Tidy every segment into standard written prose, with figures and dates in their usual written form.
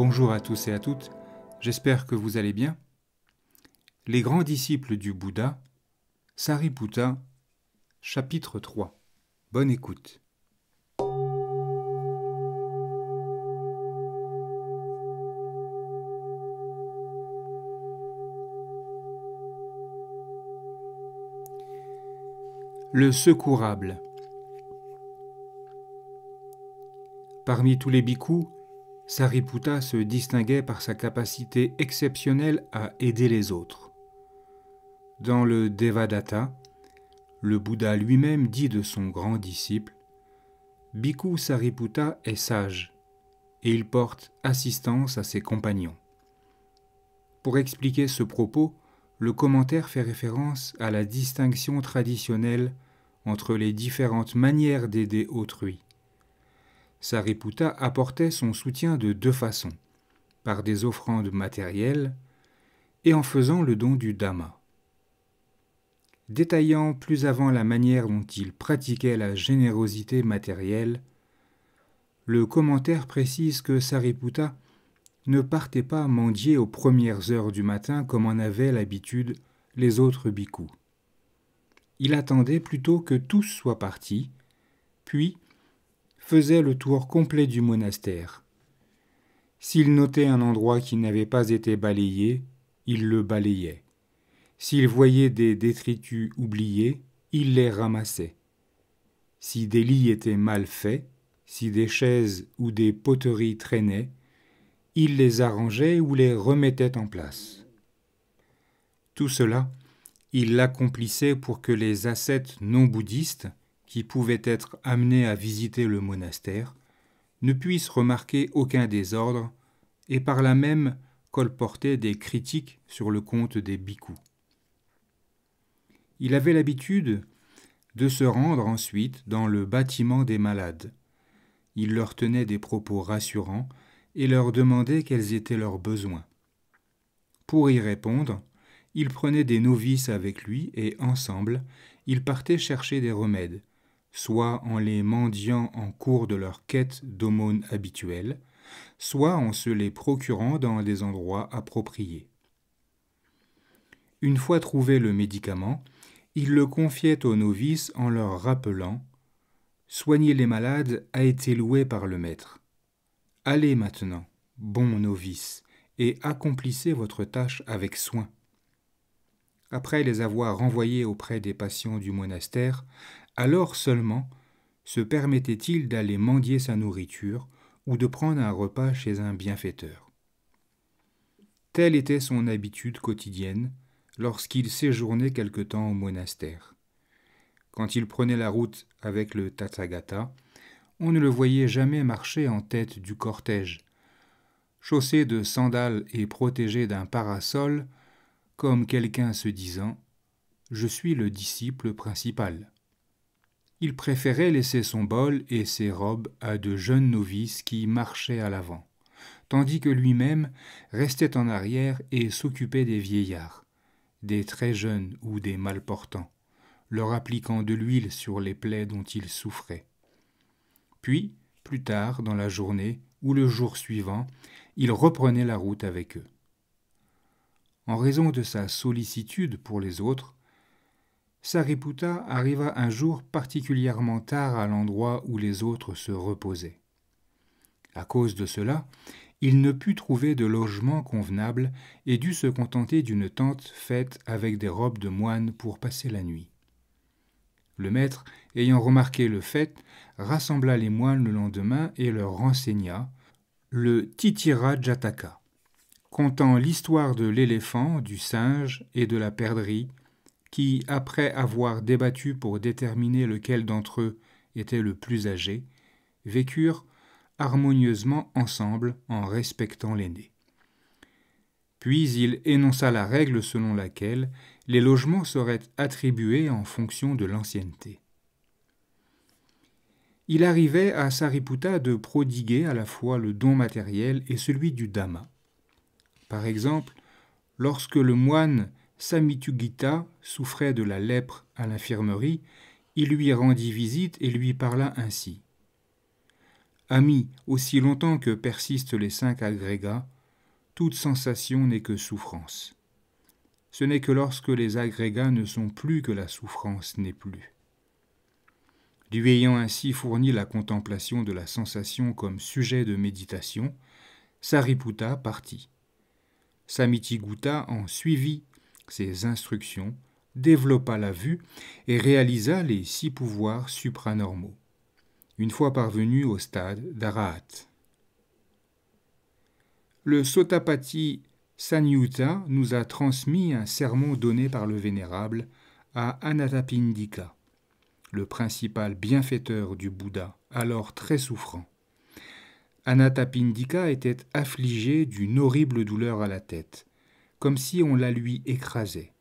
Bonjour à tous et à toutes, j'espère que vous allez bien. Les grands disciples du Bouddha, Sariputta, chapitre 3. Bonne écoute. Le secourable. Parmi tous les bhikkhus, Sariputta se distinguait par sa capacité exceptionnelle à aider les autres. Dans le Devadatta, le Bouddha lui-même dit de son grand disciple « Bhikkhu Sariputta est sage et il porte assistance à ses compagnons ». Pour expliquer ce propos, le commentaire fait référence à la distinction traditionnelle entre les différentes manières d'aider autrui. Sariputta apportait son soutien de deux façons, par des offrandes matérielles et en faisant le don du Dhamma. Détaillant plus avant la manière dont il pratiquait la générosité matérielle, le commentaire précise que Sariputta ne partait pas mendier aux premières heures du matin comme en avaient l'habitude les autres bhikkhus. Il attendait plutôt que tous soient partis, puis faisait le tour complet du monastère. S'il notait un endroit qui n'avait pas été balayé, il le balayait. S'il voyait des détritus oubliés, il les ramassait. Si des lits étaient mal faits, si des chaises ou des poteries traînaient, il les arrangeait ou les remettait en place. Tout cela, il l'accomplissait pour que les ascètes non bouddhistes, qui pouvaient être amenés à visiter le monastère, ne puissent remarquer aucun désordre et par là même colporter des critiques sur le compte des bhikkhus. Il avait l'habitude de se rendre ensuite dans le bâtiment des malades. Il leur tenait des propos rassurants et leur demandait quels étaient leurs besoins. Pour y répondre, il prenait des novices avec lui et ensemble, ils partaient chercher des remèdes, soit en les mendiant en cours de leur quête d'aumône habituelle, soit en se les procurant dans des endroits appropriés. Une fois trouvé le médicament, il le confiait aux novices en leur rappelant « Soigner les malades a été loué par le maître. Allez maintenant, bons novices, et accomplissez votre tâche avec soin. » Après les avoir renvoyés auprès des patients du monastère, alors seulement se permettait-il d'aller mendier sa nourriture ou de prendre un repas chez un bienfaiteur. Telle était son habitude quotidienne lorsqu'il séjournait quelque temps au monastère. Quand il prenait la route avec le Tathagata, on ne le voyait jamais marcher en tête du cortège. Chaussé de sandales et protégé d'un parasol, comme quelqu'un se disant « Je suis le disciple principal ». Il préférait laisser son bol et ses robes à de jeunes novices qui marchaient à l'avant, tandis que lui-même restait en arrière et s'occupait des vieillards, des très jeunes ou des mal portants, leur appliquant de l'huile sur les plaies dont ils souffraient. Puis, plus tard dans la journée ou le jour suivant, il reprenait la route avec eux. En raison de sa sollicitude pour les autres, Sariputta arriva un jour particulièrement tard à l'endroit où les autres se reposaient. À cause de cela, il ne put trouver de logement convenable et dut se contenter d'une tente faite avec des robes de moine pour passer la nuit. Le maître, ayant remarqué le fait, rassembla les moines le lendemain et leur renseigna le Titira Jataka, contant l'histoire de l'éléphant, du singe et de la perdrix, qui, après avoir débattu pour déterminer lequel d'entre eux était le plus âgé, vécurent harmonieusement ensemble en respectant l'aîné. Puis il énonça la règle selon laquelle les logements seraient attribués en fonction de l'ancienneté. Il arrivait à Sariputta de prodiguer à la fois le don matériel et celui du Dhamma. Par exemple, lorsque le moine Samitugita souffrait de la lèpre à l'infirmerie, il lui rendit visite et lui parla ainsi. Ami, aussi longtemps que persistent les 5 agrégats, toute sensation n'est que souffrance. Ce n'est que lorsque les agrégats ne sont plus que la souffrance n'est plus. Lui ayant ainsi fourni la contemplation de la sensation comme sujet de méditation, Sariputta partit. Samittigutta en suivit ses instructions, développa la vue et réalisa les 6 pouvoirs supranormaux, une fois parvenu au stade d'Arahat. Le Sotapati Sanyutta nous a transmis un sermon donné par le Vénérable à Anathapindika, le principal bienfaiteur du Bouddha, alors très souffrant. Anathapindika était affligé d'une horrible douleur à la tête, comme si on la lui écrasait.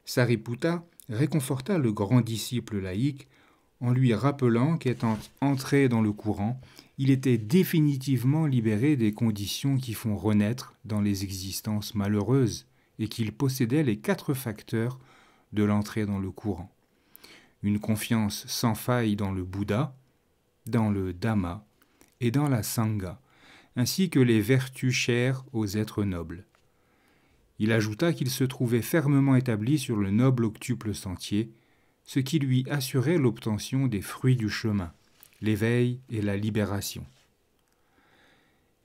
Sariputta réconforta le grand disciple laïque en lui rappelant qu'étant entré dans le courant, il était définitivement libéré des conditions qui font renaître dans les existences malheureuses et qu'il possédait les 4 facteurs de l'entrée dans le courant. Une confiance sans faille dans le Bouddha, dans le Dhamma et dans la Sangha, ainsi que les vertus chères aux êtres nobles. Il ajouta qu'il se trouvait fermement établi sur le noble octuple sentier, ce qui lui assurait l'obtention des fruits du chemin, l'éveil et la libération.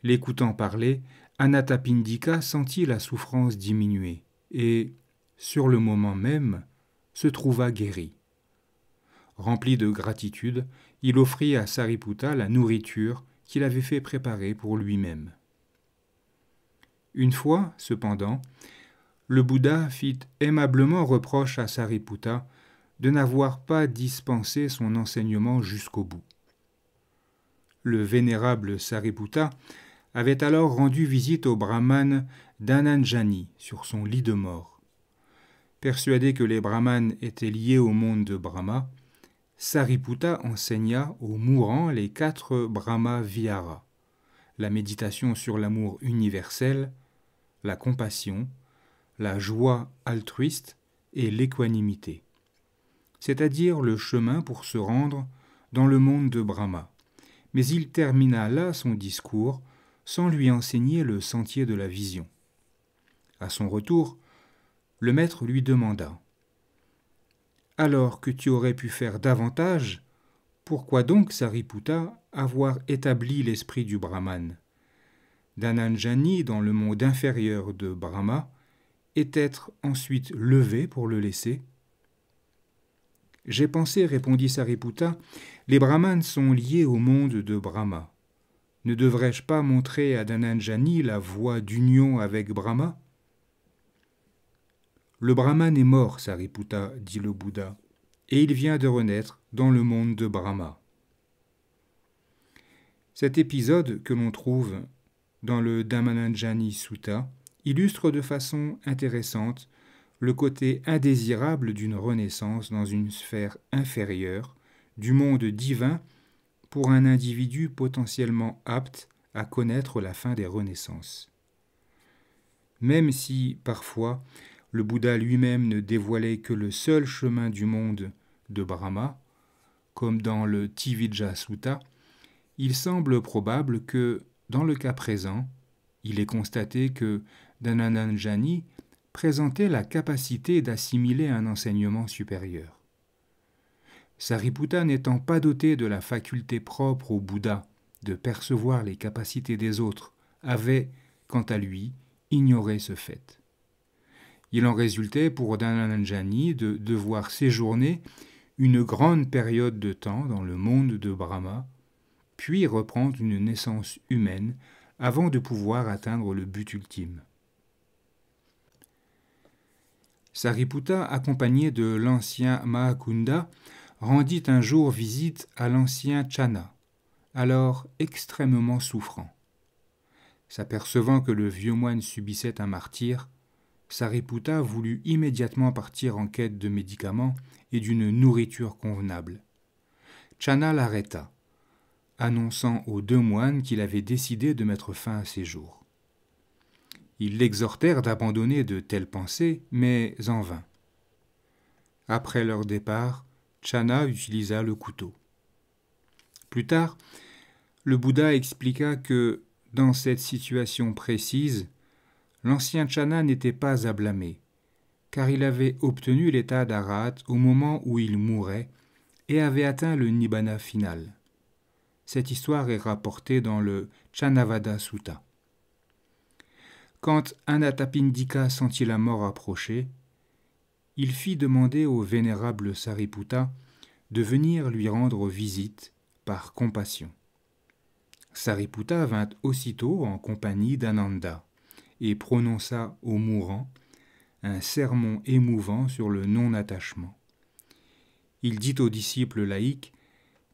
L'écoutant parler, Anathapindika sentit la souffrance diminuer et, sur le moment même, se trouva guéri. Rempli de gratitude, il offrit à Sariputta la nourriture qu'il avait fait préparer pour lui-même. Une fois, cependant, le Bouddha fit aimablement reproche à Sariputta de n'avoir pas dispensé son enseignement jusqu'au bout. Le vénérable Sariputta avait alors rendu visite au brahmane Dhananjani sur son lit de mort. Persuadé que les brahmanes étaient liés au monde de Brahma, Sariputta enseigna aux mourants les 4 Brahma Vihara, la méditation sur l'amour universel, la compassion, la joie altruiste et l'équanimité, c'est-à-dire le chemin pour se rendre dans le monde de Brahma. Mais il termina là son discours sans lui enseigner le sentier de la vision. À son retour, le maître lui demanda « Alors que tu aurais pu faire davantage, pourquoi donc, Sariputta, avoir établi l'esprit du Brahman ? Dhananjani, dans le monde inférieur de Brahma, est être ensuite levé pour le laisser ?» J'ai pensé, répondit Sariputta, les brahmanes sont liés au monde de Brahma. Ne devrais-je pas montrer à Dhananjani la voie d'union avec Brahma ? Le brahman est mort, Sariputta, dit le Bouddha, et il vient de renaître dans le monde de Brahma. Cet épisode que l'on trouve dans le Dhammananjani Sutta illustre de façon intéressante le côté indésirable d'une renaissance dans une sphère inférieure du monde divin pour un individu potentiellement apte à connaître la fin des renaissances. Même si, parfois, le Bouddha lui-même ne dévoilait que le seul chemin du monde de Brahma, comme dans le Tivijja Sutta, il semble probable que, dans le cas présent, il est constaté que Dhananjani présentait la capacité d'assimiler un enseignement supérieur. Sariputta n'étant pas doté de la faculté propre au Bouddha de percevoir les capacités des autres, avait, quant à lui, ignoré ce fait. Il en résultait pour Dhananjani de devoir séjourner une grande période de temps dans le monde de Brahma, puis reprendre une naissance humaine avant de pouvoir atteindre le but ultime. Sariputta, accompagné de l'ancien Mahakunda, rendit un jour visite à l'ancien Channa, alors extrêmement souffrant. S'apercevant que le vieux moine subissait un martyre, Sariputta voulut immédiatement partir en quête de médicaments et d'une nourriture convenable. Channa l'arrêta, annonçant aux 2 moines qu'il avait décidé de mettre fin à ses jours. Ils l'exhortèrent d'abandonner de telles pensées, mais en vain. Après leur départ, Channa utilisa le couteau. Plus tard, le Bouddha expliqua que, dans cette situation précise, l'ancien Channa n'était pas à blâmer, car il avait obtenu l'état d'Arhat au moment où il mourait et avait atteint le Nibbana final. Cette histoire est rapportée dans le Chanavada Sutta. Quand Anathapindika sentit la mort approcher, il fit demander au vénérable Sariputta de venir lui rendre visite par compassion. Sariputta vint aussitôt en compagnie d'Ananda et prononça au mourant un sermon émouvant sur le non-attachement. Il dit aux disciples laïcs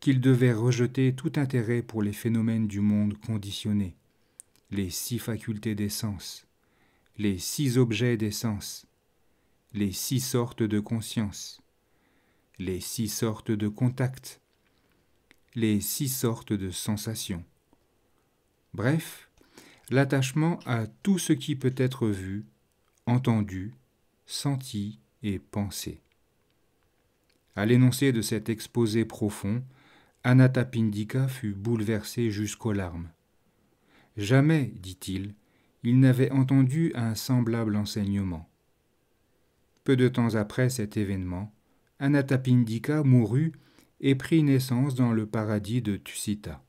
qu'ils devaient rejeter tout intérêt pour les phénomènes du monde conditionné, les 6 facultés des sens, les 6 objets des sens, les 6 sortes de conscience, les 6 sortes de contacts, les 6 sortes de sensations. Bref, l'attachement à tout ce qui peut être vu, entendu, senti et pensé. À l'énoncé de cet exposé profond, Anathapindika fut bouleversé jusqu'aux larmes. Jamais, dit-il, il n'avait entendu un semblable enseignement. Peu de temps après cet événement, Anathapindika mourut et prit naissance dans le paradis de Tusita.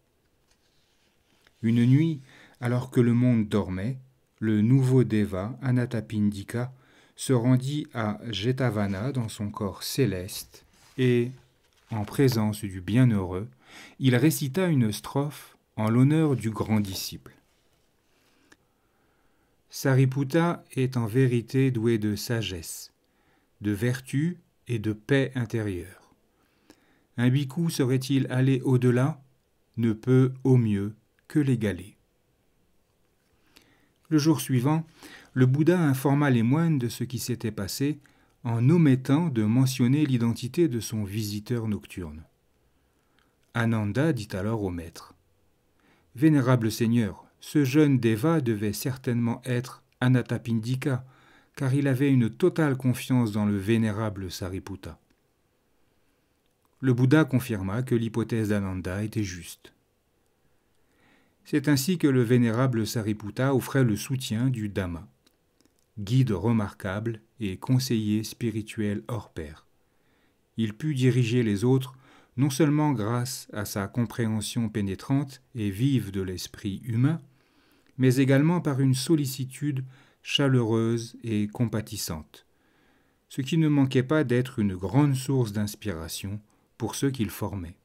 Une nuit, alors que le monde dormait, le nouveau Deva, Anathapindika, se rendit à Jetavana dans son corps céleste et, en présence du bienheureux, il récita une strophe en l'honneur du grand disciple. Sariputta est en vérité doué de sagesse, de vertu et de paix intérieure. Un bhikkhu serait-il allé au-delà, ne peut au mieux que l'égaler. Le jour suivant, le Bouddha informa les moines de ce qui s'était passé en omettant de mentionner l'identité de son visiteur nocturne. Ananda dit alors au maître : « Vénérable Seigneur, ce jeune Deva devait certainement être Anathapindika, car il avait une totale confiance dans le vénérable Sariputta. » Le Bouddha confirma que l'hypothèse d'Ananda était juste. C'est ainsi que le vénérable Sariputta offrait le soutien du Dhamma, guide remarquable et conseiller spirituel hors pair. Il put diriger les autres non seulement grâce à sa compréhension pénétrante et vive de l'esprit humain, mais également par une sollicitude chaleureuse et compatissante, ce qui ne manquait pas d'être une grande source d'inspiration pour ceux qu'il formait.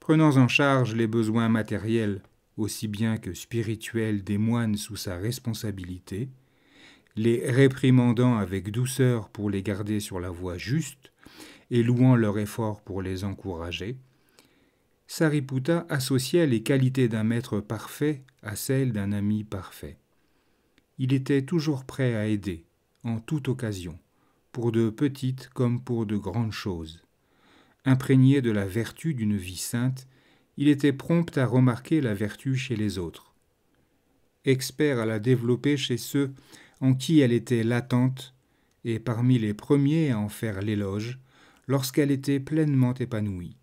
Prenant en charge les besoins matériels aussi bien que spirituels des moines sous sa responsabilité, les réprimandant avec douceur pour les garder sur la voie juste et louant leur effort pour les encourager, Sariputta associait les qualités d'un maître parfait à celles d'un ami parfait. Il était toujours prêt à aider, en toute occasion, pour de petites comme pour de grandes choses. Imprégné de la vertu d'une vie sainte, il était prompt à remarquer la vertu chez les autres. Expert à la développer chez ceux en qui elle était latente, et parmi les premiers à en faire l'éloge, lorsqu'elle était pleinement épanouie.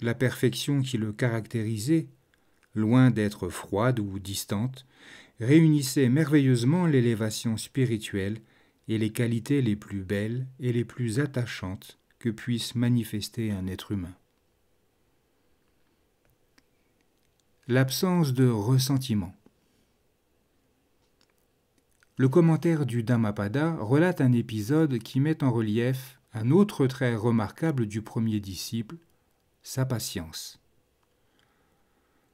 La perfection qui le caractérisait, loin d'être froide ou distante, réunissait merveilleusement l'élévation spirituelle et les qualités les plus belles et les plus attachantes que puisse manifester un être humain. L'absence de ressentiment. Le commentaire du Dhammapada relate un épisode qui met en relief un autre trait remarquable du premier disciple, sa patience.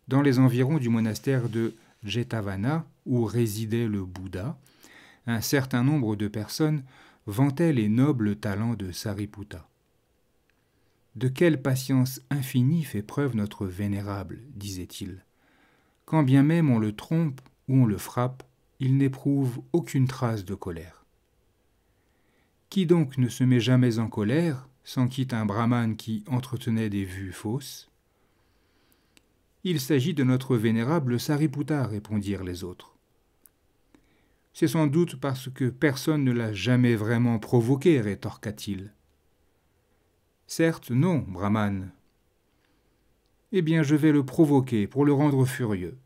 Dans les environs du monastère de Jetavana, où résidait le Bouddha, un certain nombre de personnes vantaient les nobles talents de Sariputta. « De quelle patience infinie fait preuve notre vénérable, disait-il. Quand bien même on le trompe ou on le frappe, il n'éprouve aucune trace de colère. Qui donc ne se met jamais en colère, sans quitte un brahmane qui entretenait des vues fausses ? Il s'agit de notre vénérable Sariputta, répondirent les autres. C'est sans doute parce que personne ne l'a jamais vraiment provoqué, rétorqua-t-il. Certes, non, brahmane. Eh bien, je vais le provoquer pour le rendre furieux.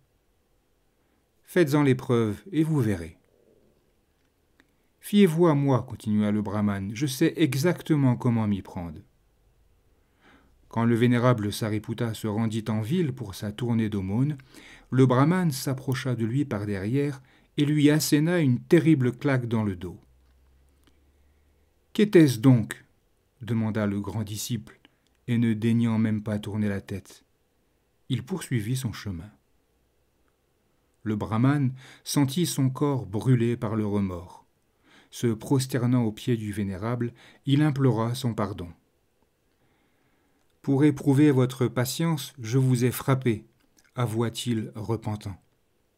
Faites-en l'épreuve et vous verrez. Fiez-vous à moi, continua le brahmane, je sais exactement comment m'y prendre. Quand le vénérable Sariputta se rendit en ville pour sa tournée d'aumône, le brahmane s'approcha de lui par derrière et lui asséna une terrible claque dans le dos. « Qu'était-ce donc » demanda le grand disciple, et ne daignant même pas tourner la tête. Il poursuivit son chemin. Le brahmane sentit son corps brûlé par le remords. Se prosternant aux pieds du vénérable, il implora son pardon. « Pour éprouver votre patience, je vous ai frappé, » avoua-t-il repentant.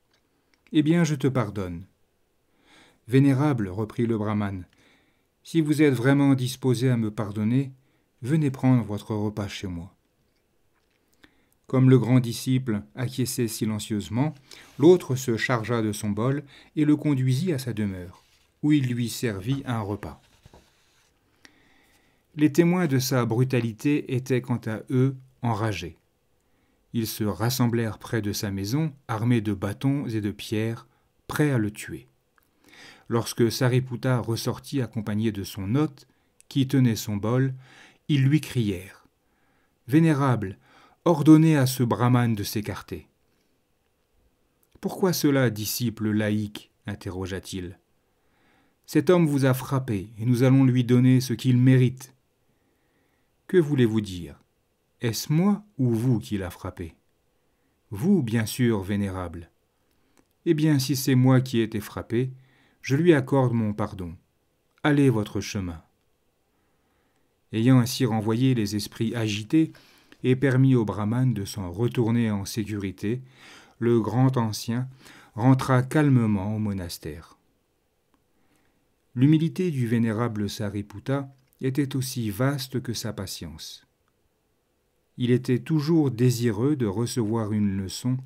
« Eh bien, je te pardonne. »« Vénérable, reprit le brahmane, si vous êtes vraiment disposé à me pardonner, venez prendre votre repas chez moi. » Comme le grand disciple acquiesçait silencieusement, l'autre se chargea de son bol et le conduisit à sa demeure, où il lui servit un repas. Les témoins de sa brutalité étaient quant à eux enragés. Ils se rassemblèrent près de sa maison, armés de bâtons et de pierres, prêts à le tuer. Lorsque Sariputta ressortit accompagné de son hôte, qui tenait son bol, ils lui crièrent « Vénérable, ordonnez à ce brahmane de s'écarter. »« Pourquoi cela, disciple laïque ?» interrogea-t-il. « Cet homme vous a frappé, et nous allons lui donner ce qu'il mérite. »« Que voulez-vous dire ? Est-ce moi ou vous qui l'a frappé ? » ?»« Vous, bien sûr, vénérable. »« Eh bien, si c'est moi qui ai été frappé, je lui accorde mon pardon. Allez votre chemin. » Ayant ainsi renvoyé les esprits agités et permis au brahmane de s'en retourner en sécurité, le grand ancien rentra calmement au monastère. L'humilité du vénérable Sariputta était aussi vaste que sa patience. Il était toujours désireux de recevoir une leçon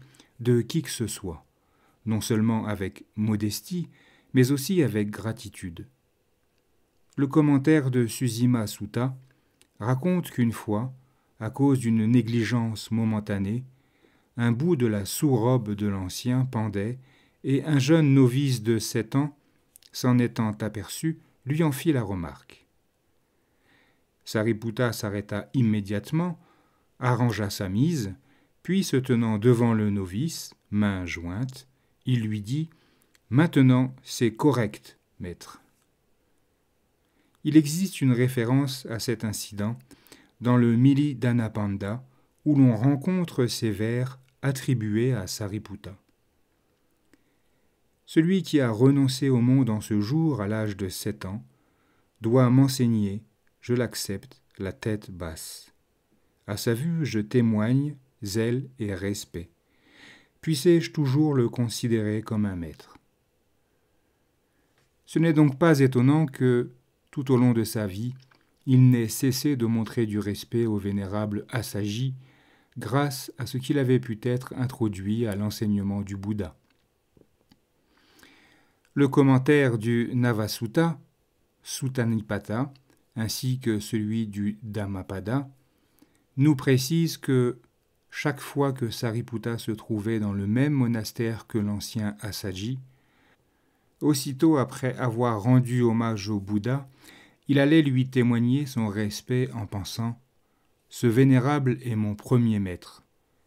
de qui que ce soit, non seulement avec modestie, mais aussi avec gratitude. Le commentaire de Susima Sutta raconte qu'une fois, à cause d'une négligence momentanée, un bout de la sous-robe de l'ancien pendait et un jeune novice de 7 ans, s'en étant aperçu, lui en fit la remarque. Sariputta s'arrêta immédiatement, arrangea sa mise, puis se tenant devant le novice, mains jointes, il lui dit « Maintenant, c'est correct, maître. » Il existe une référence à cet incident dans le Mili Dhanapanda, où l'on rencontre ces vers attribués à Sariputta. Celui qui a renoncé au monde en ce jour à l'âge de 7 ans doit m'enseigner, je l'accepte, la tête basse. À sa vue, je témoigne zèle et respect. Puissé-je toujours le considérer comme un maître. Ce n'est donc pas étonnant que, tout au long de sa vie, il n'ait cessé de montrer du respect au vénérable Assaji grâce à ce qu'il avait pu être introduit à l'enseignement du Bouddha. Le commentaire du Navasutta, Suttanipata, ainsi que celui du Dhammapada, nous précise que chaque fois que Sariputta se trouvait dans le même monastère que l'ancien Assaji, aussitôt après avoir rendu hommage au Bouddha, il allait lui témoigner son respect en pensant « Ce vénérable est mon premier maître.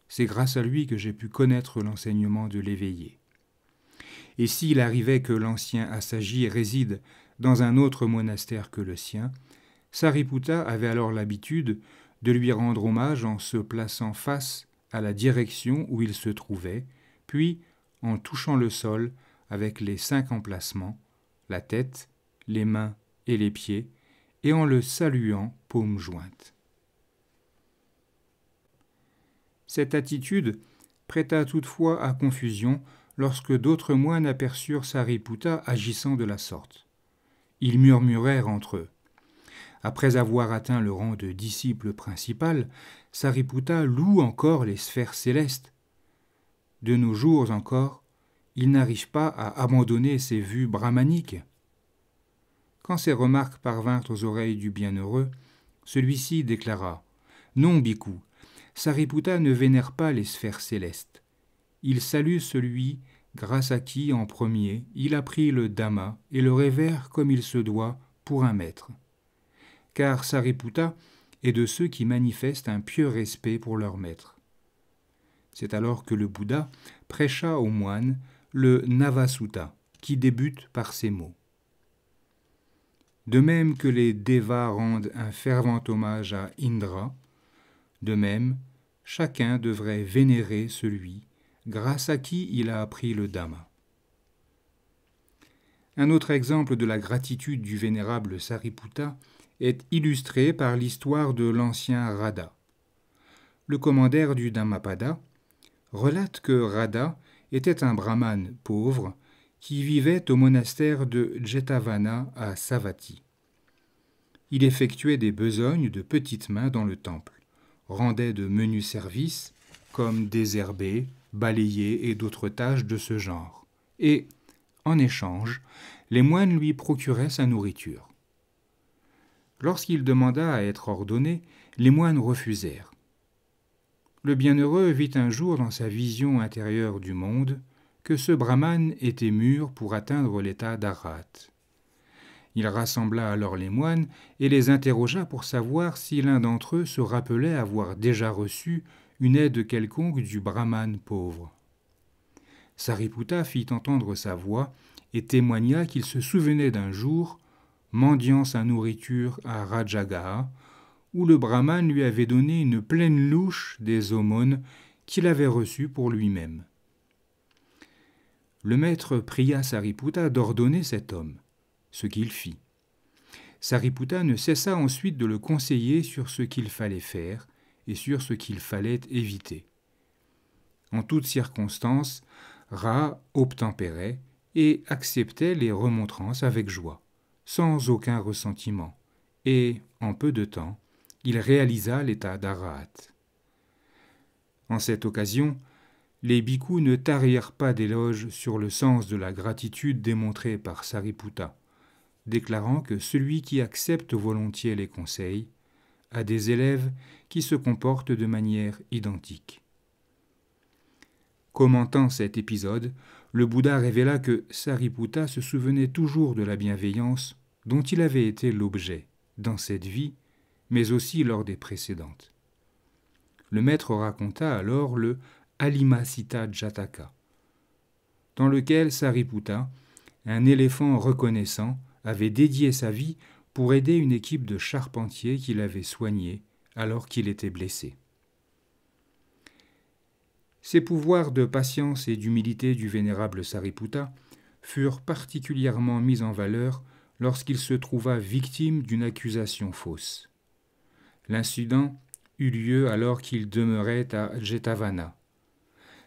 C'est grâce à lui que j'ai pu connaître l'enseignement de l'éveillé. » Et s'il arrivait que l'ancien Assaji réside dans un autre monastère que le sien, Sariputta avait alors l'habitude de lui rendre hommage en se plaçant face à la direction où il se trouvait, puis en touchant le sol avec les 5 emplacements, la tête, les mains et les pieds, et en le saluant paumes jointes. Cette attitude prêta toutefois à confusion lorsque d'autres moines aperçurent Sariputta agissant de la sorte. Ils murmurèrent entre eux. Après avoir atteint le rang de disciple principal, Sariputta loue encore les sphères célestes. De nos jours encore, il n'arrive pas à abandonner ses vues brahmaniques. Quand ces remarques parvinrent aux oreilles du bienheureux, celui-ci déclara « Non, Bhikkhu, Sariputta ne vénère pas les sphères célestes. Il salue celui grâce à qui, en premier, il a pris le Dhamma et le révère comme il se doit pour un maître. Car Sariputta est de ceux qui manifestent un pieux respect pour leur maître. C'est alors que le Bouddha prêcha aux moines le Navasutta, qui débute par ces mots. De même que les Devas rendent un fervent hommage à Indra, de même, chacun devrait vénérer celui grâce à qui il a appris le Dhamma. Un autre exemple de la gratitude du vénérable Sariputta est illustré par l'histoire de l'ancien Radha. Le commandaire du Dhammapada relate que Radha était un brahmane pauvre qui vivait au monastère de Jetavana à Savatthi. Il effectuait des besognes de petites mains dans le temple, rendait de menus services comme désherber, balayer et d'autres tâches de ce genre. Et, en échange, les moines lui procuraient sa nourriture. Lorsqu'il demanda à être ordonné, les moines refusèrent. Le bienheureux vit un jour dans sa vision intérieure du monde que ce brahmane était mûr pour atteindre l'état d'Arhat. Il rassembla alors les moines et les interrogea pour savoir si l'un d'entre eux se rappelait avoir déjà reçu une aide quelconque du brahmane pauvre. Sariputta fit entendre sa voix et témoigna qu'il se souvenait d'un jour, mendiant sa nourriture à Rajagaha, où le brahmane lui avait donné une pleine louche des aumônes qu'il avait reçues pour lui-même. Le maître pria Sariputta d'ordonner cet homme, ce qu'il fit. Sariputta ne cessa ensuite de le conseiller sur ce qu'il fallait faire et sur ce qu'il fallait éviter. En toutes circonstances, Ra obtempérait et acceptait les remontrances avec joie, sans aucun ressentiment, et, en peu de temps, il réalisa l'état d'Arhat. En cette occasion, les bhikkhus ne tarirent pas d'éloges sur le sens de la gratitude démontrée par Sariputta, déclarant que celui qui accepte volontiers les conseils a des élèves qui se comportent de manière identique. Commentant cet épisode, le Bouddha révéla que Sariputta se souvenait toujours de la bienveillance dont il avait été l'objet dans cette vie, mais aussi lors des précédentes. Le maître raconta alors le Alimasita Jataka, dans lequel Sariputta, un éléphant reconnaissant, avait dédié sa vie pour aider une équipe de charpentiers qu'il avait soignés alors qu'il était blessé. Ces pouvoirs de patience et d'humilité du vénérable Sariputta furent particulièrement mis en valeur lorsqu'il se trouva victime d'une accusation fausse. L'incident eut lieu alors qu'il demeurait à Jetavana.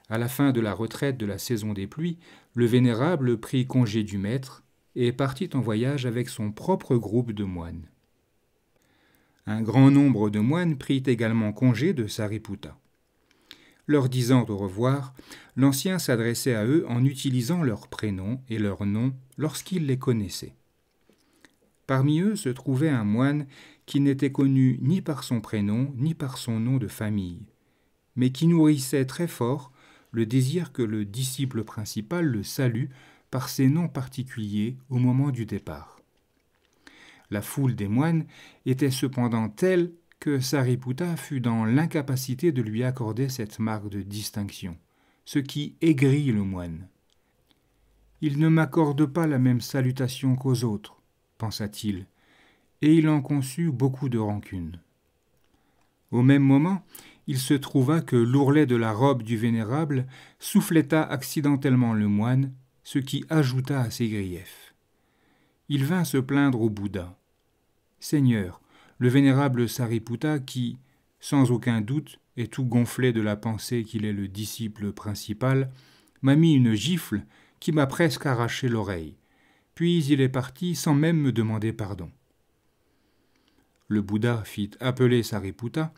À la fin de la retraite de la saison des pluies, le vénérable prit congé du maître et partit en voyage avec son propre groupe de moines. Un grand nombre de moines prit également congé de Sariputta. Leur disant au revoir, l'ancien s'adressait à eux en utilisant leurs prénoms et leurs noms lorsqu'il les connaissait. Parmi eux se trouvait un moine qui n'était connu ni par son prénom ni par son nom de famille, mais qui nourrissait très fort le désir que le disciple principal le salue par ses noms particuliers au moment du départ. La foule des moines était cependant telle que Sariputta fut dans l'incapacité de lui accorder cette marque de distinction, ce qui aigrit le moine. « Il ne m'accorde pas la même salutation qu'aux autres, pensa-t-il, et il en conçut beaucoup de rancune. Au même moment, il se trouva que l'ourlet de la robe du vénérable souffleta accidentellement le moine, ce qui ajouta à ses griefs. Il vint se plaindre au Bouddha. « Seigneur, le vénérable Sariputta qui, sans aucun doute, est tout gonflé de la pensée qu'il est le disciple principal, m'a mis une gifle qui m'a presque arraché l'oreille, puis il est parti sans même me demander pardon. » Le Bouddha fit appeler Sariputta.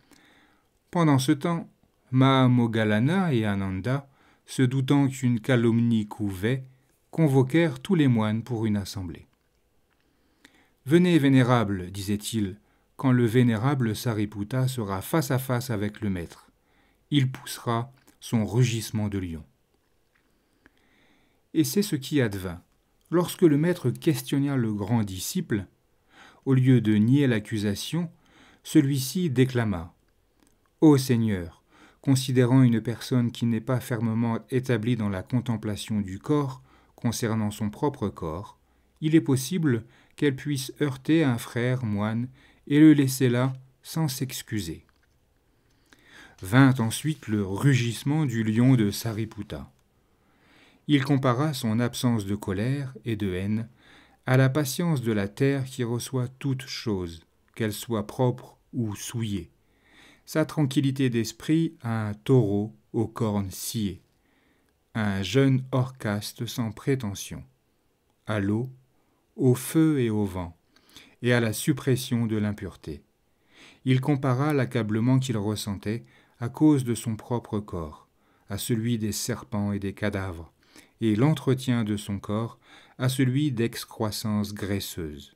Pendant ce temps, Mahamoggallana et Ananda, se doutant qu'une calomnie couvait, convoquèrent tous les moines pour une assemblée. « Venez, vénérable, disait-il, quand le vénérable Sariputta sera face à face avec le maître. il poussera son rugissement de lion. Et c'est ce qui advint. Lorsque le maître questionna le grand disciple, au lieu de nier l'accusation, celui-ci déclama « Ô Seigneur, considérant une personne qui n'est pas fermement établie dans la contemplation du corps, concernant son propre corps, il est possible qu'elle puisse heurter un frère moine et le laisser là sans s'excuser. » Vint ensuite le rugissement du lion de Sariputta. Il compara son absence de colère et de haine à la patience de la terre qui reçoit toute chose, qu'elle soit propre ou souillée, sa tranquillité d'esprit à un taureau aux cornes sciées, à un jeune hors caste sans prétention, à l'eau, au feu et au vent, et à la suppression de l'impureté. Il compara l'accablement qu'il ressentait à cause de son propre corps, à celui des serpents et des cadavres, et l'entretien de son corps à celui d'excroissance graisseuse.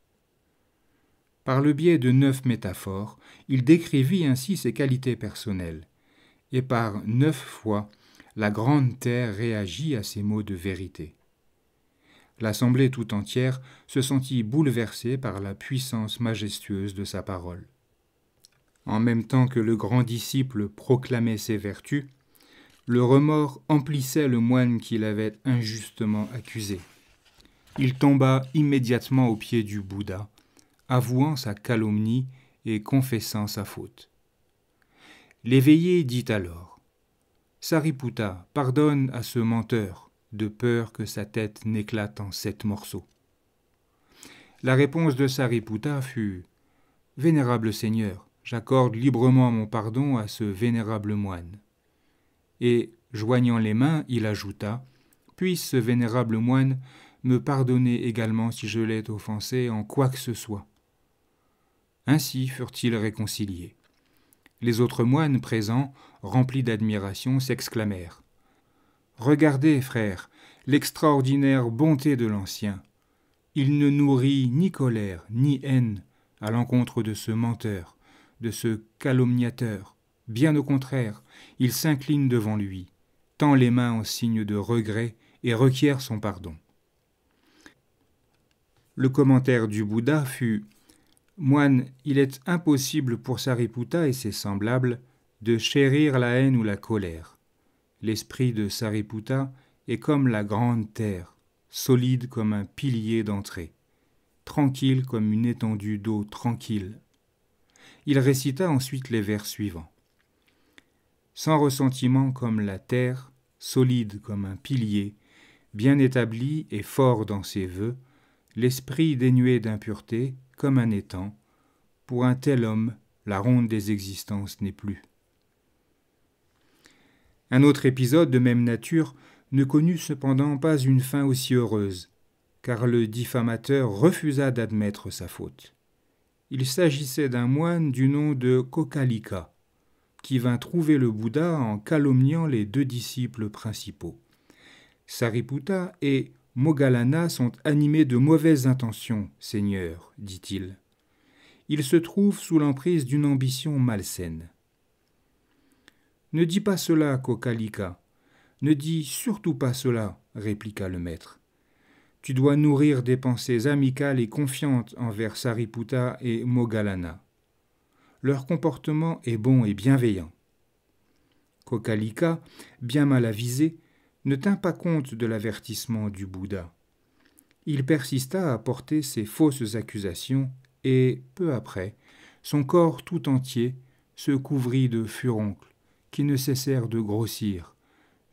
Par le biais de 9 métaphores, il décrivit ainsi ses qualités personnelles, et par 9 fois, la grande terre réagit à ces mots de vérité. L'assemblée tout entière se sentit bouleversée par la puissance majestueuse de sa parole. En même temps que le grand disciple proclamait ses vertus, le remords emplissait le moine qui l'avait injustement accusé. Il tomba immédiatement aux pieds du Bouddha, avouant sa calomnie et confessant sa faute. L'éveillé dit alors « Sariputta, pardonne à ce menteur, de peur que sa tête n'éclate en 7 morceaux. » La réponse de Sariputta fut « Vénérable Seigneur, j'accorde librement mon pardon à ce vénérable moine. » Et, joignant les mains, il ajouta « Puisse ce vénérable moine me pardonner également si je l'ai offensé en quoi que ce soit. » Ainsi furent-ils réconciliés. Les autres moines présents, remplis d'admiration, s'exclamèrent « Regardez, frères, l'extraordinaire bonté de l'ancien. Il ne nourrit ni colère, ni haine à l'encontre de ce menteur, de ce calomniateur. Bien au contraire, il s'incline devant lui, tend les mains en signe de regret et requiert son pardon. » Le commentaire du Bouddha fut « Moine, il est impossible pour Sariputta et ses semblables de chérir la haine ou la colère. L'esprit de Sariputta est comme la grande terre, solide comme un pilier d'entrée, tranquille comme une étendue d'eau tranquille. » Il récita ensuite les vers suivants. Sans ressentiment comme la terre, solide comme un pilier, bien établi et fort dans ses vœux, l'esprit dénué d'impureté, comme un étang, pour un tel homme, la ronde des existences n'est plus. Un autre épisode de même nature ne connut cependant pas une fin aussi heureuse, car le diffamateur refusa d'admettre sa faute. Il s'agissait d'un moine du nom de Kokalika, qui vint trouver le Bouddha en calomniant les 2 disciples principaux. Sariputta et Moggallana sont animés de mauvaises intentions, Seigneur, dit-il. Ils se trouvent sous l'emprise d'une ambition malsaine. Ne dis pas cela, Kokalika. Ne dis surtout pas cela, répliqua le maître. Tu dois nourrir des pensées amicales et confiantes envers Sariputta et Moggallana. Leur comportement est bon et bienveillant. Kokalika, bien mal avisé, ne tint pas compte de l'avertissement du Bouddha. Il persista à porter ses fausses accusations et, peu après, son corps tout entier se couvrit de furoncles qui ne cessèrent de grossir,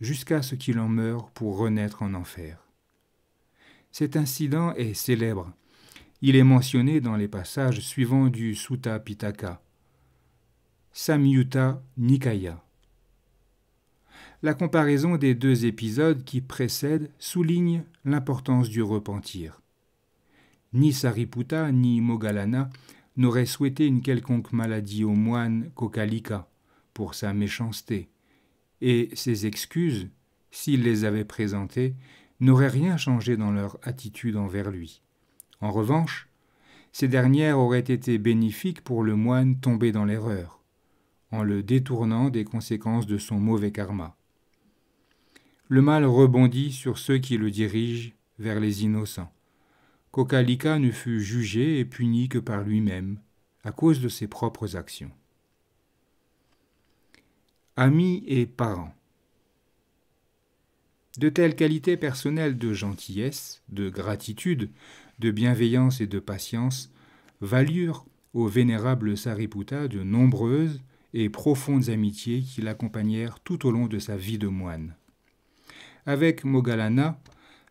jusqu'à ce qu'il en meure pour renaître en enfer. Cet incident est célèbre. Il est mentionné dans les passages suivants du Sutta Pitaka, Samyutta Nikaya. La comparaison des 2 épisodes qui précèdent souligne l'importance du repentir. Ni Sariputta ni Moggallana n'auraient souhaité une quelconque maladie au moine Kokalika pour sa méchanceté, et ses excuses, s'il les avait présentées, n'auraient rien changé dans leur attitude envers lui. En revanche, ces dernières auraient été bénéfiques pour le moine tombé dans l'erreur. en le détournant des conséquences de son mauvais karma. Le mal rebondit sur ceux qui le dirigent vers les innocents. Kokalika ne fut jugé et puni que par lui-même, à cause de ses propres actions. Amis et parents. De telles qualités personnelles de gentillesse, de gratitude, de bienveillance et de patience valurent au vénérable Sariputta de nombreuses et profondes amitiés qui l'accompagnèrent tout au long de sa vie de moine. Avec Moggallana,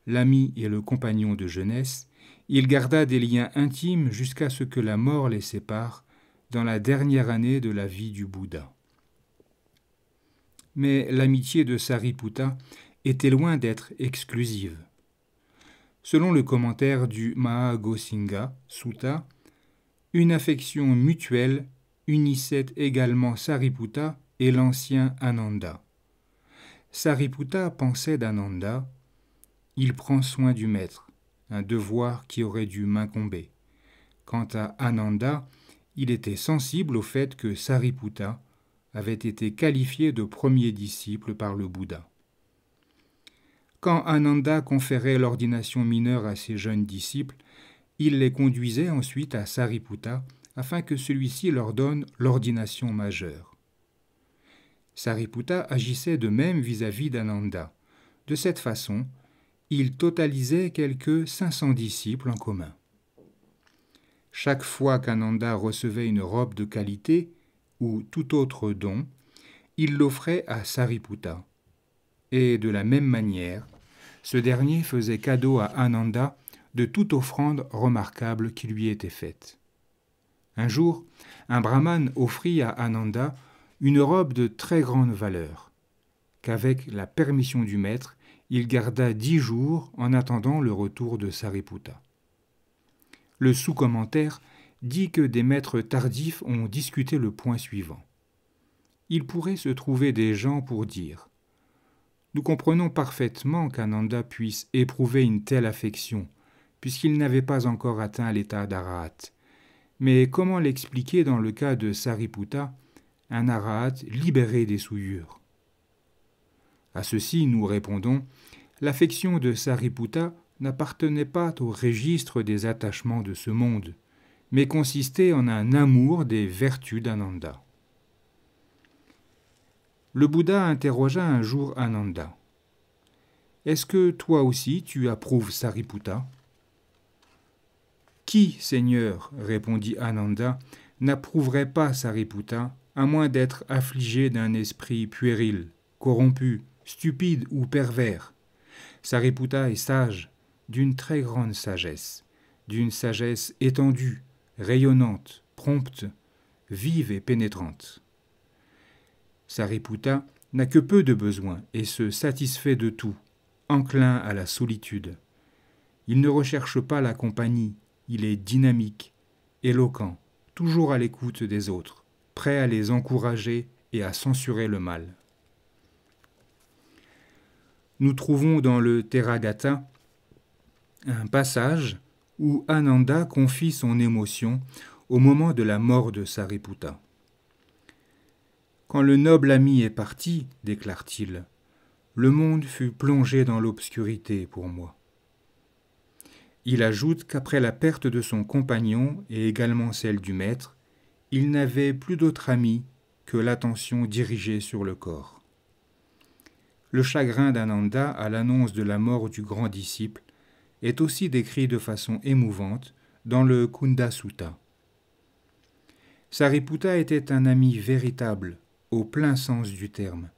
l'ami et le compagnon de jeunesse, il garda des liens intimes jusqu'à ce que la mort les sépare dans la dernière année de la vie du Bouddha. Mais l'amitié de Sariputta était loin d'être exclusive. Selon le commentaire du Mahagosinga Sutta, une affection mutuelle unissait également Sariputta et l'ancien Ananda. Sariputta pensait d'Ananda « Il prend soin du maître, un devoir qui aurait dû m'incomber. » Quant à Ananda, il était sensible au fait que Sariputta avait été qualifié de premier disciple par le Bouddha. Quand Ananda conférait l'ordination mineure à ses jeunes disciples, il les conduisait ensuite à Sariputta afin que celui-ci leur donne l'ordination majeure. Sariputta agissait de même vis-à-vis d'Ananda. De cette façon, il totalisait quelques 500 disciples en commun. Chaque fois qu'Ananda recevait une robe de qualité ou tout autre don, il l'offrait à Sariputta. Et de la même manière, ce dernier faisait cadeau à Ananda de toute offrande remarquable qui lui était faite. Un jour, un brahmane offrit à Ananda une robe de très grande valeur, qu'avec la permission du maître, il garda 10 jours en attendant le retour de Sariputta. Le sous-commentaire dit que des maîtres tardifs ont discuté le point suivant. Il pourrait se trouver des gens pour dire « Nous comprenons parfaitement qu'Ananda puisse éprouver une telle affection, puisqu'il n'avait pas encore atteint l'état d'arahat. Mais comment l'expliquer dans le cas de Sariputta, un arahat libéré des souillures ?» À ceci, nous répondons, l'affection de Sariputta n'appartenait pas au registre des attachements de ce monde, mais consistait en un amour des vertus d'Ananda. Le Bouddha interrogea un jour Ananda. « Est-ce que toi aussi tu approuves Sariputta ?» « Qui, Seigneur, répondit Ananda, n'approuverait pas Sariputta, à moins d'être affligé d'un esprit puéril, corrompu, stupide ou pervers. Sariputta est sage, d'une très grande sagesse, d'une sagesse étendue, rayonnante, prompte, vive et pénétrante. Sariputta n'a que peu de besoins et se satisfait de tout, enclin à la solitude. Il ne recherche pas la compagnie, il est dynamique, éloquent, toujours à l'écoute des autres, prêt à les encourager et à censurer le mal. Nous trouvons dans le Theragatha un passage où Ananda confie son émotion au moment de la mort de Sariputta. « Quand le noble ami est parti, déclare-t-il, le monde fut plongé dans l'obscurité pour moi. » Il ajoute qu'après la perte de son compagnon et également celle du maître, il n'avait plus d'autre ami que l'attention dirigée sur le corps. Le chagrin d'Ananda à l'annonce de la mort du grand disciple est aussi décrit de façon émouvante dans le Kunda Sutta. Sariputta était un ami véritable, au plein sens du terme.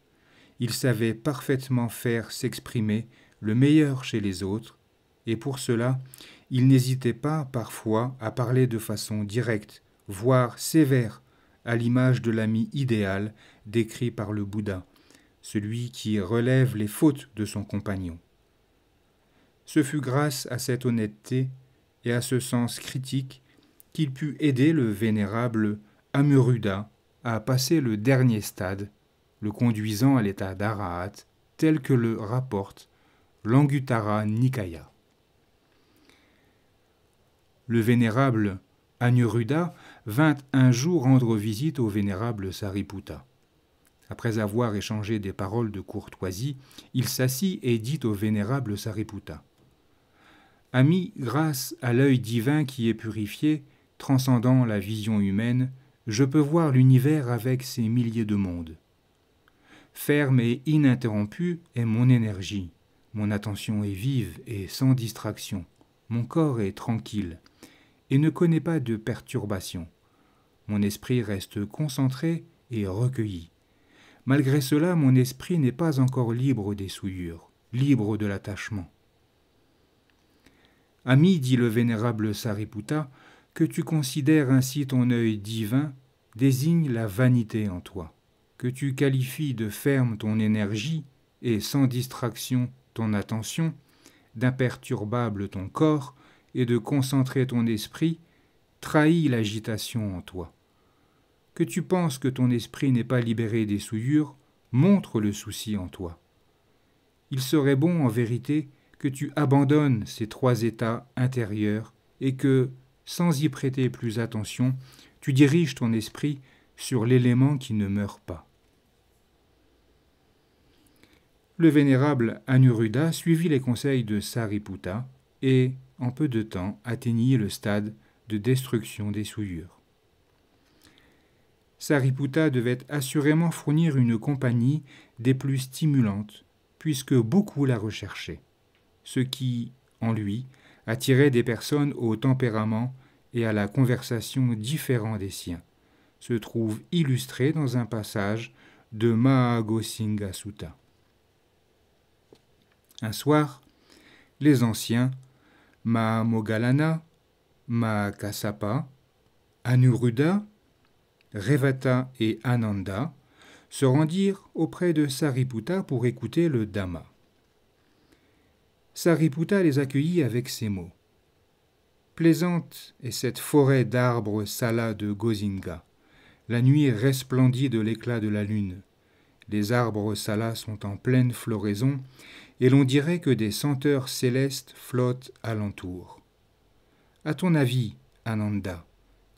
Il savait parfaitement faire s'exprimer le meilleur chez les autres, et pour cela, il n'hésitait pas parfois à parler de façon directe, voire sévère, à l'image de l'ami idéal décrit par le Bouddha, celui qui relève les fautes de son compagnon. Ce fut grâce à cette honnêteté et à ce sens critique qu'il put aider le vénérable Amuruda à passer le dernier stade, le conduisant à l'état d'arahat, tel que le rapporte l'Anguttara Nikaya. Le vénérable Anuruddha vint un jour rendre visite au vénérable Sariputta. Après avoir échangé des paroles de courtoisie, il s'assit et dit au vénérable Sariputta : « Ami, grâce à l'œil divin qui est purifié, transcendant la vision humaine, je peux voir l'univers avec ses milliers de mondes. Ferme et ininterrompue est mon énergie, mon attention est vive et sans distraction, mon corps est tranquille et ne connaît pas de perturbation. Mon esprit reste concentré et recueilli. Malgré cela, mon esprit n'est pas encore libre des souillures, libre de l'attachement. Ami, dit le vénérable Sariputta, que tu considères ainsi ton œil divin désigne la vanité en toi, que tu qualifies de ferme ton énergie et sans distraction ton attention, d'imperturbable ton corps et de concentré ton esprit, trahit l'agitation en toi. Que tu penses que ton esprit n'est pas libéré des souillures, montre le souci en toi. Il serait bon, en vérité, que tu abandonnes ces trois états intérieurs et que, sans y prêter plus attention, tu diriges ton esprit sur l'élément qui ne meurt pas. Le vénérable Anuruddha suivit les conseils de Sariputta et, en peu de temps, atteignit le stade de destruction des souillures. Sariputta devait assurément fournir une compagnie des plus stimulantes, puisque beaucoup la recherchaient, ce qui, en lui, attirait des personnes au tempérament et à la conversation différents des siens, se trouve illustré dans un passage de Mahagosingha Sutta. Un soir, les anciens, Mahamoggallana, Mahakassapa, Anuruddha, Revata et Ananda se rendirent auprès de Sariputta pour écouter le Dhamma. Sariputta les accueillit avec ces mots. « Plaisante est cette forêt d'arbres salas de Gosinga. La nuit resplendit de l'éclat de la lune. Les arbres salas sont en pleine floraison, et l'on dirait que des senteurs célestes flottent alentour. À ton avis, Ananda,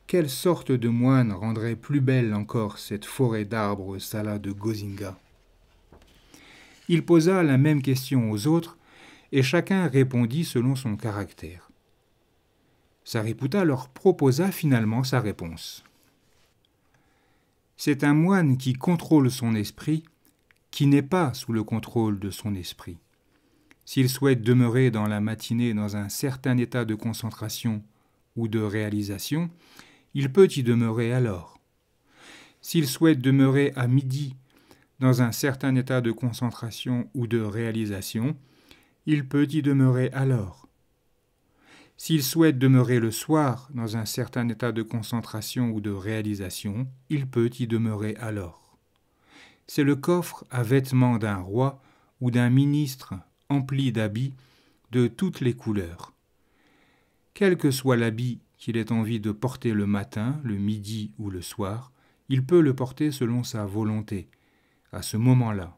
quelle sorte de moine rendrait plus belle encore cette forêt d'arbres salas de Gosinga ?» Il posa la même question aux autres, et chacun répondit selon son caractère. Sariputta leur proposa finalement sa réponse. C'est un moine qui contrôle son esprit, qui n'est pas sous le contrôle de son esprit. S'il souhaite demeurer dans la matinée dans un certain état de concentration ou de réalisation, il peut y demeurer alors. S'il souhaite demeurer à midi dans un certain état de concentration ou de réalisation, il peut y demeurer alors. S'il souhaite demeurer le soir dans un certain état de concentration ou de réalisation, il peut y demeurer alors. C'est le coffre à vêtements d'un roi ou d'un ministre empli d'habits de toutes les couleurs. Quel que soit l'habit qu'il ait envie de porter le matin, le midi ou le soir, il peut le porter selon sa volonté, à ce moment-là.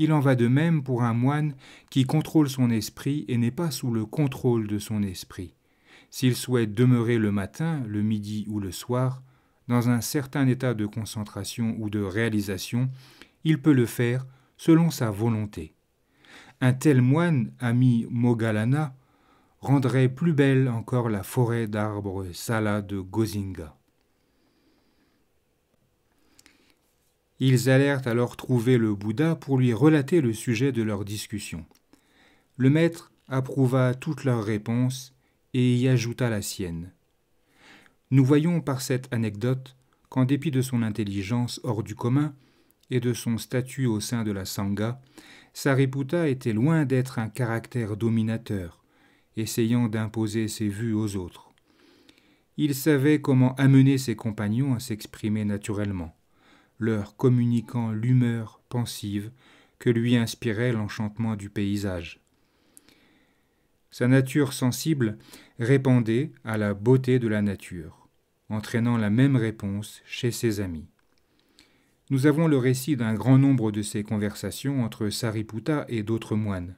Il en va de même pour un moine qui contrôle son esprit et n'est pas sous le contrôle de son esprit. S'il souhaite demeurer le matin, le midi ou le soir, dans un certain état de concentration ou de réalisation, il peut le faire selon sa volonté. Un tel moine, ami Moggallana, rendrait plus belle encore la forêt d'arbres salas de Gosinga. Ils allèrent alors trouver le Bouddha pour lui relater le sujet de leur discussion. Le maître approuva toutes leurs réponses et y ajouta la sienne. Nous voyons par cette anecdote qu'en dépit de son intelligence hors du commun et de son statut au sein de la Sangha, Sariputta était loin d'être un caractère dominateur, essayant d'imposer ses vues aux autres. Il savait comment amener ses compagnons à s'exprimer naturellement, leur communiquant l'humeur pensive que lui inspirait l'enchantement du paysage. Sa nature sensible répondait à la beauté de la nature, entraînant la même réponse chez ses amis. Nous avons le récit d'un grand nombre de ces conversations entre Sariputta et d'autres moines,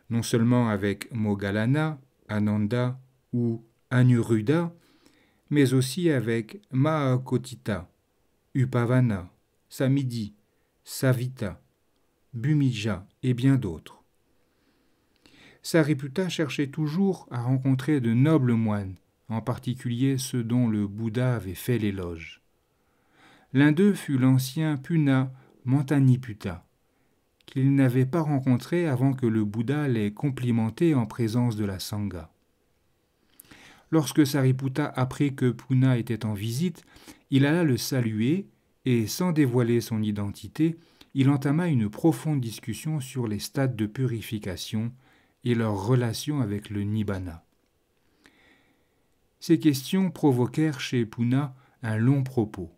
non seulement avec Moggallana, Ananda ou Anuruddha, mais aussi avec Mahakotita, Upavana, Samidi, Savita, Bhumija et bien d'autres. Sariputta cherchait toujours à rencontrer de nobles moines, en particulier ceux dont le Bouddha avait fait l'éloge. L'un d'eux fut l'ancien Puna Mantaniputta, qu'il n'avait pas rencontré avant que le Bouddha l'ait complimenté en présence de la Sangha. Lorsque Sariputta apprit que Puna était en visite, il alla le saluer et, sans dévoiler son identité, il entama une profonde discussion sur les stades de purification et leur relation avec le Nibbana. Ces questions provoquèrent chez Puna un long propos,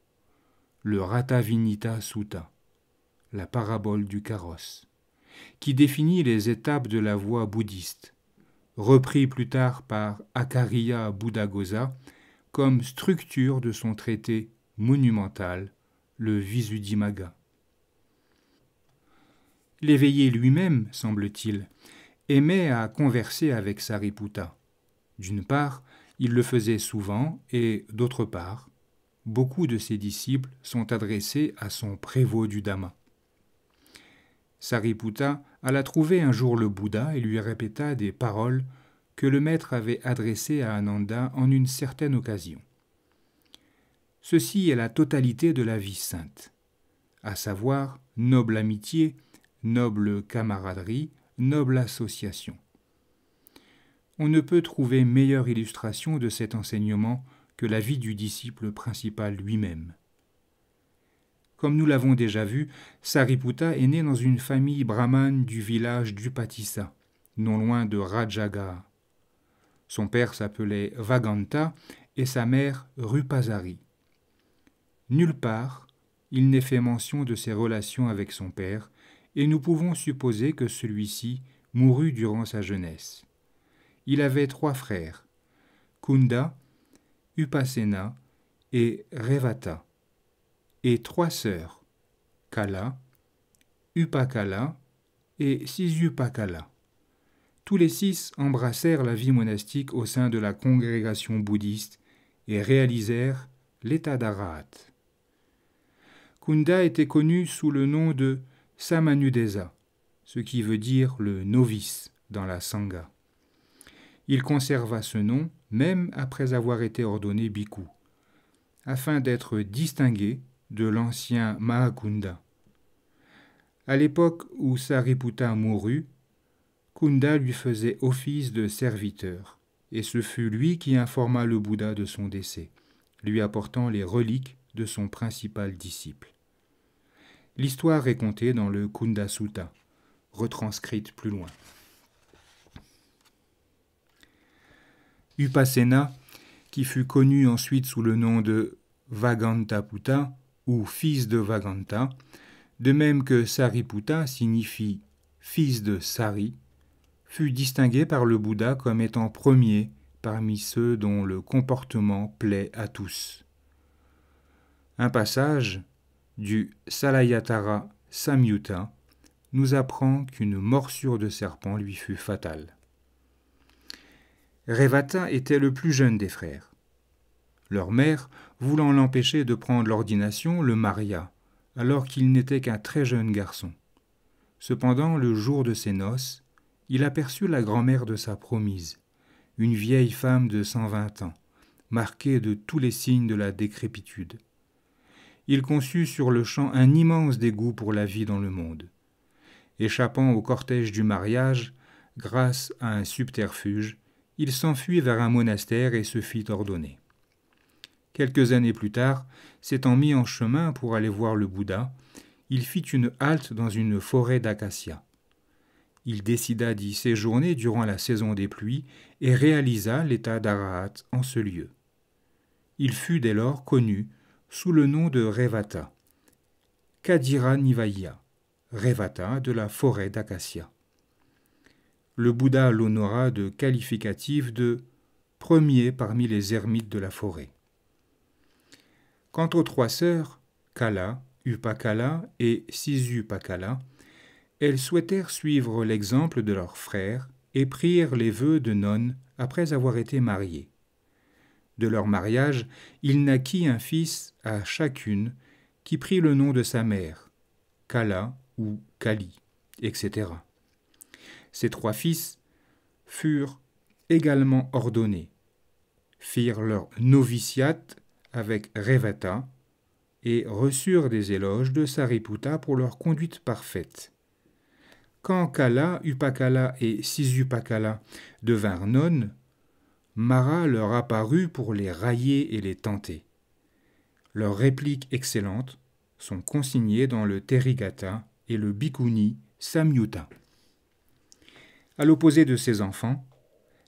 le Ratavinita Sutta, la parabole du carrosse, qui définit les étapes de la voie bouddhiste, repris plus tard par Acariya Buddhaghosa comme structure de son traité monumental, le Visuddhimagga. L'éveillé lui-même, semble-t-il, aimait à converser avec Sariputta. D'une part, il le faisait souvent et, d'autre part, beaucoup de ses disciples sont adressés à son prévôt du Dhamma. Sariputta alla trouver un jour le Bouddha et lui répéta des paroles que le maître avait adressées à Ananda en une certaine occasion. Ceci est la totalité de la vie sainte, à savoir noble amitié, noble camaraderie, noble association. On ne peut trouver meilleure illustration de cet enseignement que la vie du disciple principal lui-même. Comme nous l'avons déjà vu, Sariputta est né dans une famille brahmane du village d'Upatissa, non loin de Rajagaha. Son père s'appelait Vaganta et sa mère Rupasari. Nulle part, il n'est fait mention de ses relations avec son père, et nous pouvons supposer que celui-ci mourut durant sa jeunesse. Il avait 3 frères, Kunda, Upasena et Revata, et 3 sœurs, Kala, Upakala et Sisupakala. Tous les 6 embrassèrent la vie monastique au sein de la congrégation bouddhiste et réalisèrent l'état d'arahat. Kunda était connu sous le nom de Samanudesa, ce qui veut dire le novice dans la Sangha. Il conserva ce nom même après avoir été ordonné bhikkhu, afin d'être distingué de l'ancien Mahakunda. À l'époque où Sariputta mourut, Kunda lui faisait office de serviteur, et ce fut lui qui informa le Bouddha de son décès, lui apportant les reliques de son principal disciple. L'histoire est contée dans le Kunda Sutta, retranscrite plus loin. Upasena, qui fut connu ensuite sous le nom de Vagantaputta ou fils de Vaganta, de même que Sariputta signifie fils de Sari, fut distingué par le Bouddha comme étant premier parmi ceux dont le comportement plaît à tous. Un passage du Salayatara Samyutta nous apprend qu'une morsure de serpent lui fut fatale. Revata était le plus jeune des frères. Leur mère, voulant l'empêcher de prendre l'ordination, le maria, alors qu'il n'était qu'un très jeune garçon. Cependant, le jour de ses noces, il aperçut la grand-mère de sa promise, une vieille femme de 120 ans, marquée de tous les signes de la décrépitude. Il conçut sur le champ un immense dégoût pour la vie dans le monde. Échappant au cortège du mariage, grâce à un subterfuge, il s'enfuit vers un monastère et se fit ordonner. Quelques années plus tard, s'étant mis en chemin pour aller voir le Bouddha, il fit une halte dans une forêt d'acacias. Il décida d'y séjourner durant la saison des pluies et réalisa l'état d'arahat en ce lieu. Il fut dès lors connu sous le nom de Revata, Kadira Nivaya, Revata de la forêt d'acacias. Le Bouddha l'honora de qualificatif de premier parmi les ermites de la forêt. Quant aux 3 sœurs, Kala, Upakala et Sisupakala, elles souhaitèrent suivre l'exemple de leur frère et prirent les vœux de nonnes après avoir été mariées. De leur mariage, il naquit un fils à chacune qui prit le nom de sa mère, Kala ou Kali, etc. Ces 3 fils furent également ordonnés, firent leur noviciat avec Revata et reçurent des éloges de Sariputta pour leur conduite parfaite. Quand Kala, Upakala et Sisupakala devinrent nonnes, Mara leur apparut pour les railler et les tenter. Leurs répliques excellentes sont consignées dans le Therigatha et le Bhikkhuni Samyutta. À l'opposé de ses enfants,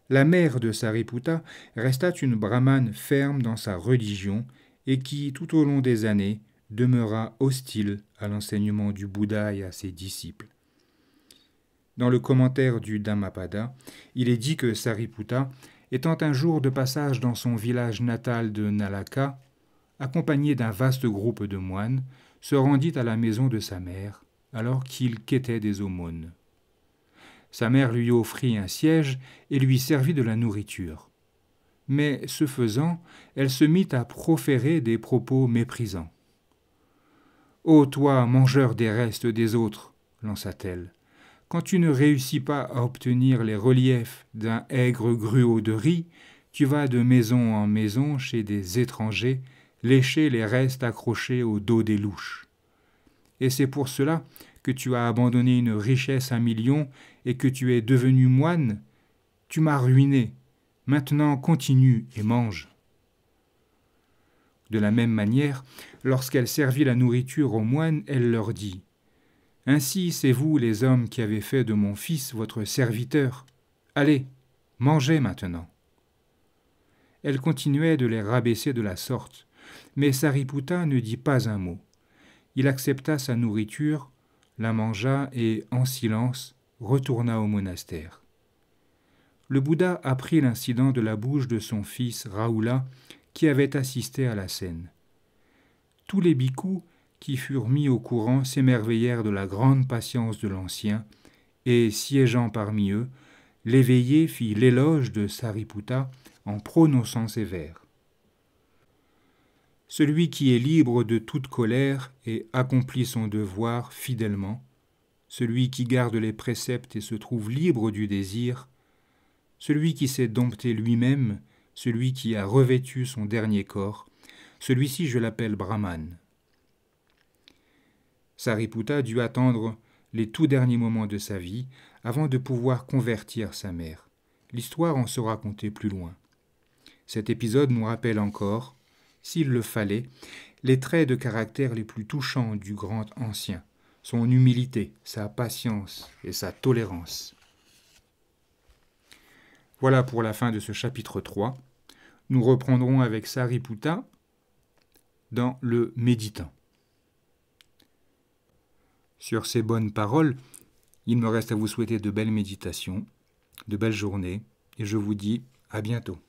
la mère de Sariputta resta une brahmane ferme dans sa religion et qui, tout au long des années, demeura hostile à l'enseignement du Bouddha et à ses disciples. Dans le commentaire du Dhammapada, il est dit que Sariputta, étant un jour de passage dans son village natal de Nalaka, accompagné d'un vaste groupe de moines, se rendit à la maison de sa mère, alors qu'il quêtait des aumônes. Sa mère lui offrit un siège et lui servit de la nourriture. Mais, ce faisant, elle se mit à proférer des propos méprisants. « Ô toi, mangeur des restes des autres, lança-t-elle, quand tu ne réussis pas à obtenir les reliefs d'un aigre gruau de riz, tu vas de maison en maison chez des étrangers lécher les restes accrochés au dos des louches. Et c'est pour cela que tu as abandonné une richesse à millions et que tu es devenu moine. Tu m'as ruiné. Maintenant continue et mange. » De la même manière, lorsqu'elle servit la nourriture aux moines, elle leur dit « Ainsi c'est vous les hommes qui avez fait de mon fils votre serviteur. Allez, mangez maintenant. » Elle continuait de les rabaisser de la sorte, mais Sariputta ne dit pas un mot. Il accepta sa nourriture, la mangea et, en silence, retourna au monastère. Le Bouddha apprit l'incident de la bouche de son fils Rahula, qui avait assisté à la scène. Tous les bhikkhus qui furent mis au courant s'émerveillèrent de la grande patience de l'ancien, et, siégeant parmi eux, l'éveillé fit l'éloge de Sariputta en prononçant ces vers. Celui qui est libre de toute colère et accomplit son devoir fidèlement, celui qui garde les préceptes et se trouve libre du désir, celui qui s'est dompté lui-même, celui qui a revêtu son dernier corps, celui-ci je l'appelle Brahman. Sariputta dut attendre les tout derniers moments de sa vie avant de pouvoir convertir sa mère. L'histoire en sera contée plus loin. Cet épisode nous rappelle encore, s'il le fallait, les traits de caractère les plus touchants du grand ancien, son humilité, sa patience et sa tolérance. Voilà pour la fin de ce chapitre 3. Nous reprendrons avec Sariputta dans le Méditant. Sur ces bonnes paroles, il me reste à vous souhaiter de belles méditations, de belles journées, et je vous dis à bientôt.